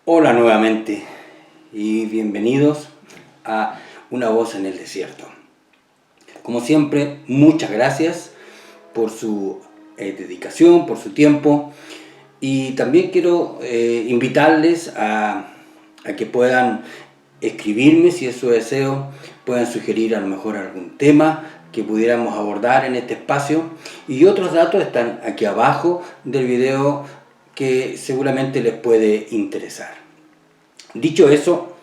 Hola nuevamente y bienvenidos a Una voz en el desierto. Como siempre, muchas gracias por su dedicación, por su tiempo, y también quiero invitarles a que puedan escribirme si es su deseo, puedan sugerir a lo mejor algún tema que pudiéramos abordar en este espacio, y otros datos están aquí abajo del video que seguramente les puede interesar. Dicho eso,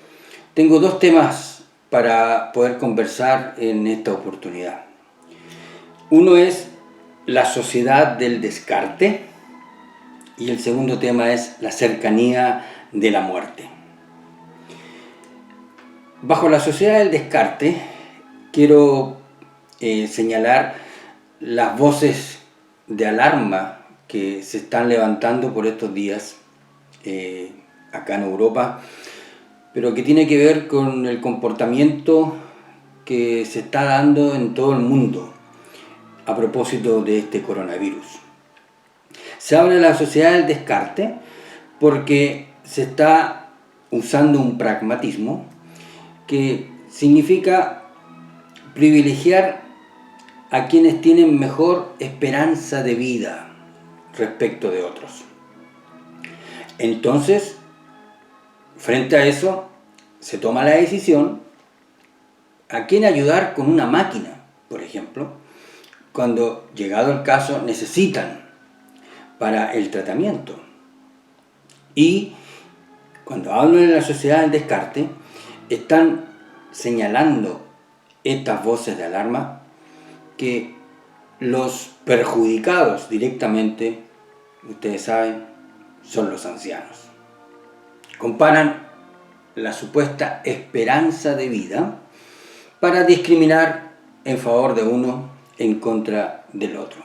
tengo dos temas para poder conversar en esta oportunidad. Uno es la sociedad del descarte y el segundo tema es la cercanía de la muerte. Bajo la sociedad del descarte quiero señalar las voces de alarma que se están levantando por estos días acá en Europa, pero que tiene que ver con el comportamiento que se está dando en todo el mundo a propósito de este coronavirus. Se habla de la sociedad del descarte porque se está usando un pragmatismo que significa privilegiar a quienes tienen mejor esperanza de vida respecto de otros. Entonces, frente a eso, se toma la decisión a quién ayudar con una máquina, por ejemplo, cuando, llegado el caso, necesitan para el tratamiento. Y cuando hablo de la sociedad del descarte, están señalando estas voces de alarma que los perjudicados directamente, ustedes saben, son los ancianos. Comparan la supuesta esperanza de vida para discriminar en favor de uno en contra del otro.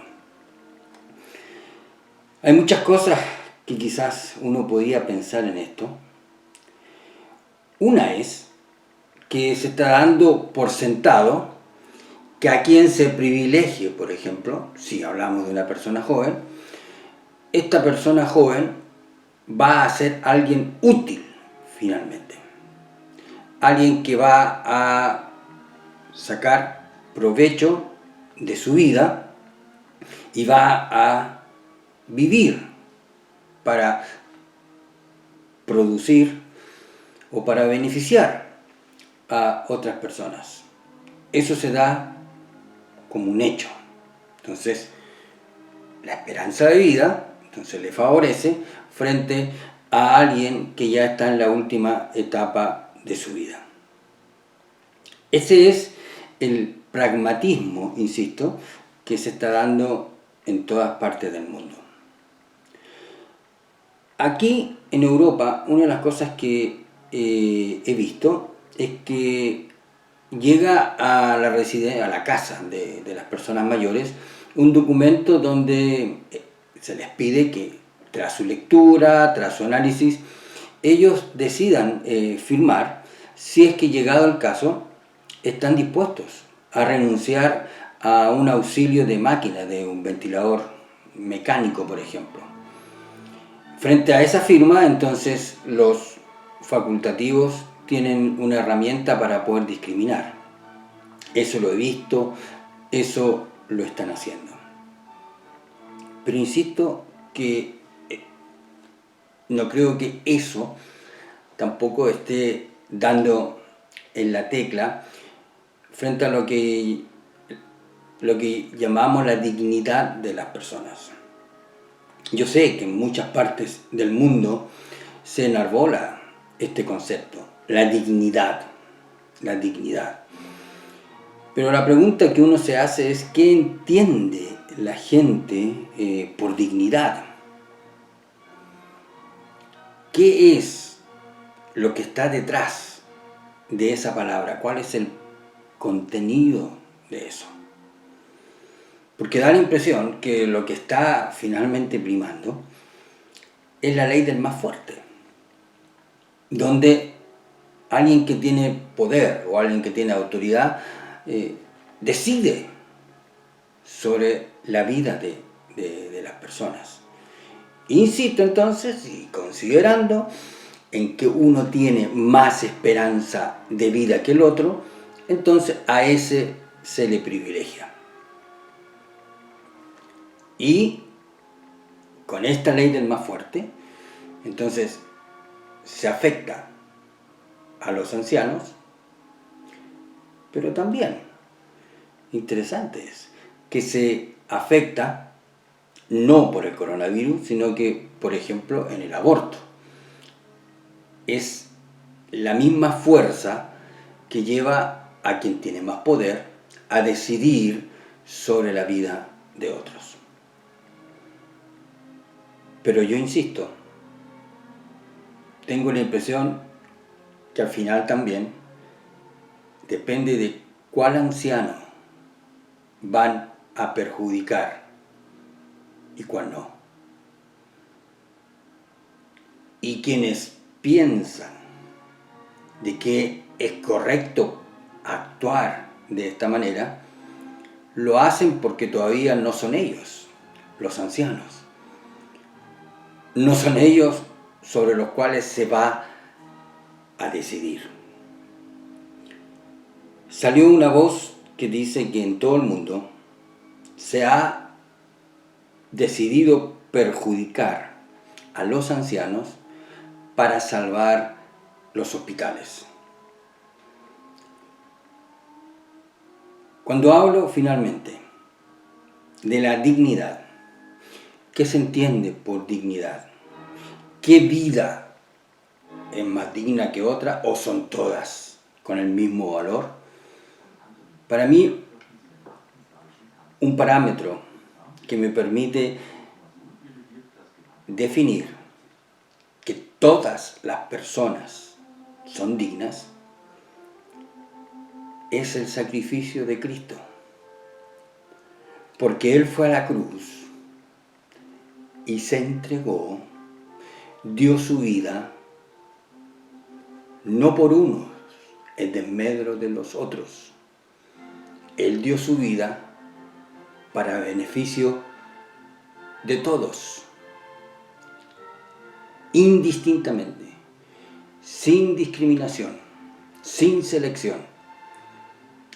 Hay muchas cosas que quizás uno podría pensar en esto. Una es que se está dando por sentado que a quien se privilegie, por ejemplo, si hablamos de una persona joven, esta persona joven va a ser alguien útil finalmente. Alguien que va a sacar provecho de su vida y va a vivir para producir o para beneficiar a otras personas. Eso se da como un hecho. Entonces, la esperanza de vida entonces le favorece frente a alguien que ya está en la última etapa de su vida. Ese es el pragmatismo, insisto, que se está dando en todas partes del mundo. Aquí en Europa, una de las cosas que he visto es que llega a la casa de las personas mayores un documento donde se les pide que tras su lectura, tras su análisis, ellos decidan firmar si es que, llegado el caso, están dispuestos a renunciar a un auxilio de máquina, de un ventilador mecánico, por ejemplo. Frente a esa firma, entonces, los facultativos tienen una herramienta para poder discriminar. Eso lo he visto, eso lo están haciendo. Pero insisto que no creo que eso tampoco esté dando en la tecla frente a lo que llamamos la dignidad de las personas. Yo sé que en muchas partes del mundo se enarbola este concepto, la dignidad. Pero la pregunta que uno se hace es: ¿qué entiende la gente por dignidad? ¿Qué es lo que está detrás de esa palabra? ¿Cuál es el contenido de eso? Porque da la impresión que lo que está finalmente primando es la ley del más fuerte, donde alguien que tiene poder o alguien que tiene autoridad decide sobre la vida de las personas. Insisto entonces, y considerando en que uno tiene más esperanza de vida que el otro, entonces a ese se le privilegia. Y con esta ley del más fuerte, entonces se afecta a los ancianos, pero también, interesante es, que se afecta no por el coronavirus, sino que, por ejemplo, en el aborto. Es la misma fuerza que lleva a quien tiene más poder a decidir sobre la vida de otros. Pero yo insisto, tengo la impresión que al final también depende de cuál anciano van a perjudicar y cuál no. Y quienes piensan de que es correcto actuar de esta manera, lo hacen porque todavía no son ellos, los ancianos. No son ellos sobre los cuales se va a decidir. Salió una voz que dice que en todo el mundo se ha decidido perjudicar a los ancianos para salvar los hospitales. Cuando hablo finalmente de la dignidad, ¿qué se entiende por dignidad? ¿Qué vida es más digna que otra o son todas con el mismo valor? Para mí, un parámetro que me permite definir que todas las personas son dignas es el sacrificio de Cristo. Porque Él fue a la cruz y se entregó, dio su vida, no por unos, en desmedro de los otros. Él dio su vida para beneficio de todos, indistintamente, sin discriminación, sin selección.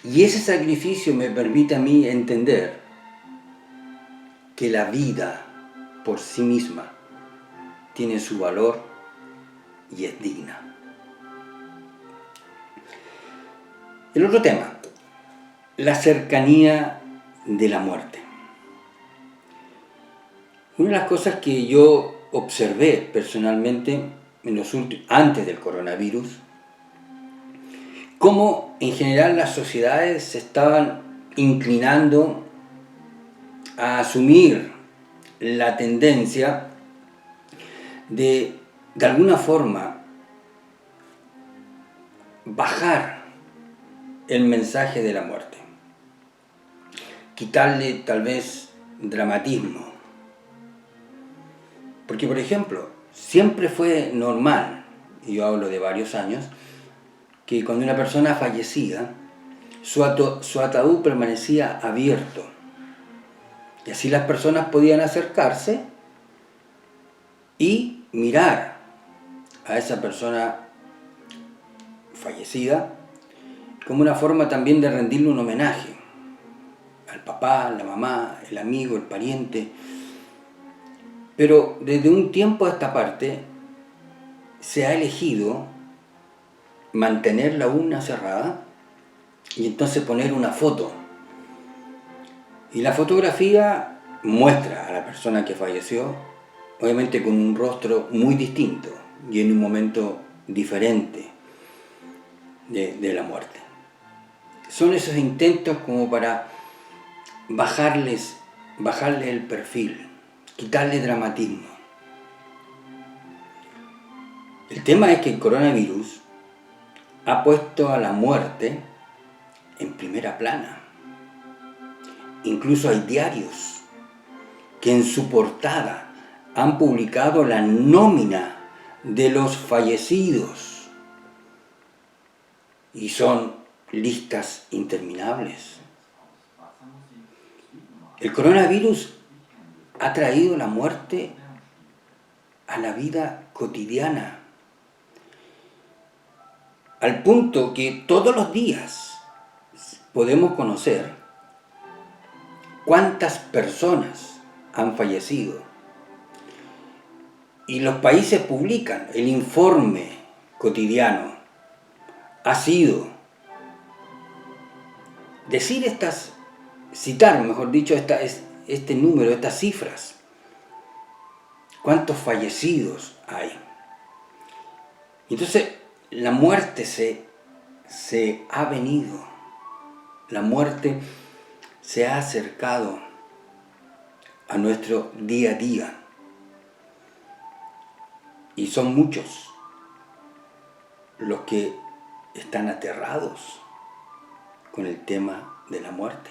Y ese sacrificio me permite a mí entender que la vida por sí misma tiene su valor y es digna. El otro tema, la cercanía de la muerte. Una de las cosas que yo observé personalmente antes del coronavirus, cómo en general las sociedades se estaban inclinando a asumir la tendencia de alguna forma bajar el mensaje de la muerte, quitarle tal vez dramatismo. Porque, por ejemplo, siempre fue normal, y yo hablo de varios años, que cuando una persona fallecía, su ataúd permanecía abierto. Y así las personas podían acercarse y mirar a esa persona fallecida como una forma también de rendirle un homenaje al papá, la mamá, el amigo, el pariente. Pero desde un tiempo a esta parte se ha elegido mantener la urna cerrada y entonces poner una foto. Y la fotografía muestra a la persona que falleció, obviamente con un rostro muy distinto y en un momento diferente de la muerte. Son esos intentos como para bajarle el perfil, quitarle dramatismo. El tema es que el coronavirus ha puesto a la muerte en primera plana. Incluso hay diarios que en su portada han publicado la nómina de los fallecidos y son listas interminables. El coronavirus ha traído la muerte a la vida cotidiana al punto que todos los días podemos conocer cuántas personas han fallecido. Y los países publican el informe cotidiano. Ha sido citar, mejor dicho, este número, estas cifras. ¿Cuántos fallecidos hay? Entonces, la muerte se ha venido. La muerte se ha acercado a nuestro día a día. Y son muchos los que están aterrados con el tema de la muerte.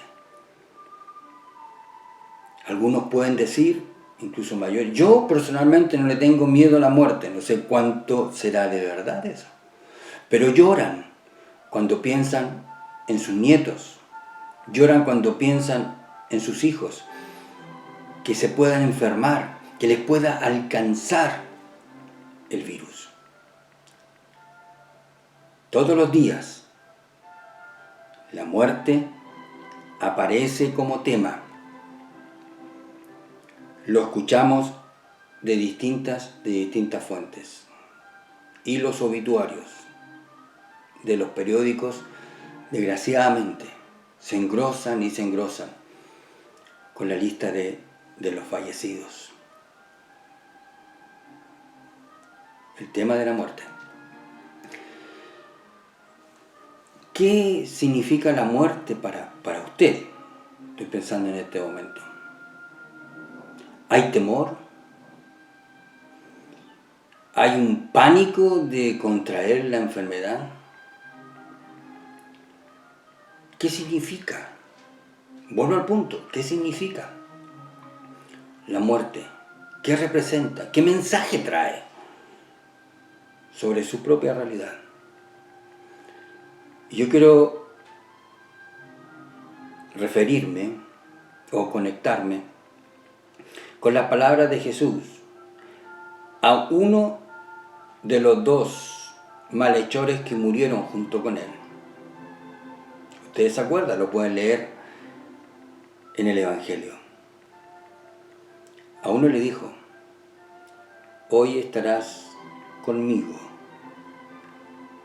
Algunos pueden decir, incluso mayores, yo personalmente no le tengo miedo a la muerte, no sé cuánto será de verdad eso. Pero lloran cuando piensan en sus nietos, lloran cuando piensan en sus hijos, que se puedan enfermar, que les pueda alcanzar el virus. Todos los días la muerte aparece como tema. Lo escuchamos de distintas fuentes. Y los obituarios de los periódicos, desgraciadamente, se engrosan con la lista de los fallecidos. El tema de la muerte. ¿Qué significa la muerte para usted? Estoy pensando en este momento. ¿Hay temor? ¿Hay un pánico de contraer la enfermedad? ¿Qué significa? Vuelvo al punto. ¿Qué significa la muerte? ¿Qué representa? ¿Qué mensaje trae sobre su propia realidad? Yo quiero referirme o conectarme con las palabras de Jesús a uno de los dos malhechores que murieron junto con él. Ustedes se acuerdan, lo pueden leer en el Evangelio. A uno le dijo, hoy estarás conmigo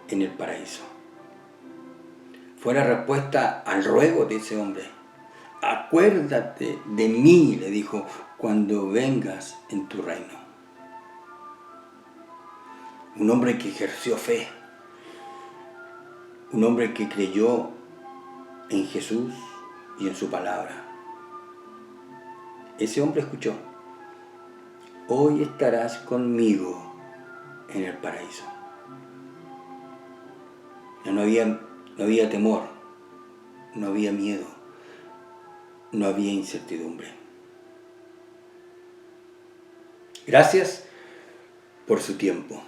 en el paraíso. Fue la respuesta al ruego de ese hombre. Acuérdate de mí, le dijo, cuando vengas en tu reino. Un hombre que ejerció fe. Un hombre que creyó en Jesús y en su palabra. Ese hombre escuchó. Hoy estarás conmigo en el paraíso. No había temor, no había miedo, no había incertidumbre. Gracias por su tiempo.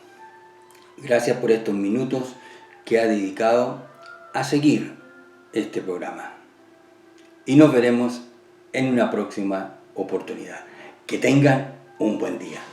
Gracias por estos minutos que ha dedicado a seguir este programa. Y nos veremos en una próxima oportunidad. Que tengan un buen día.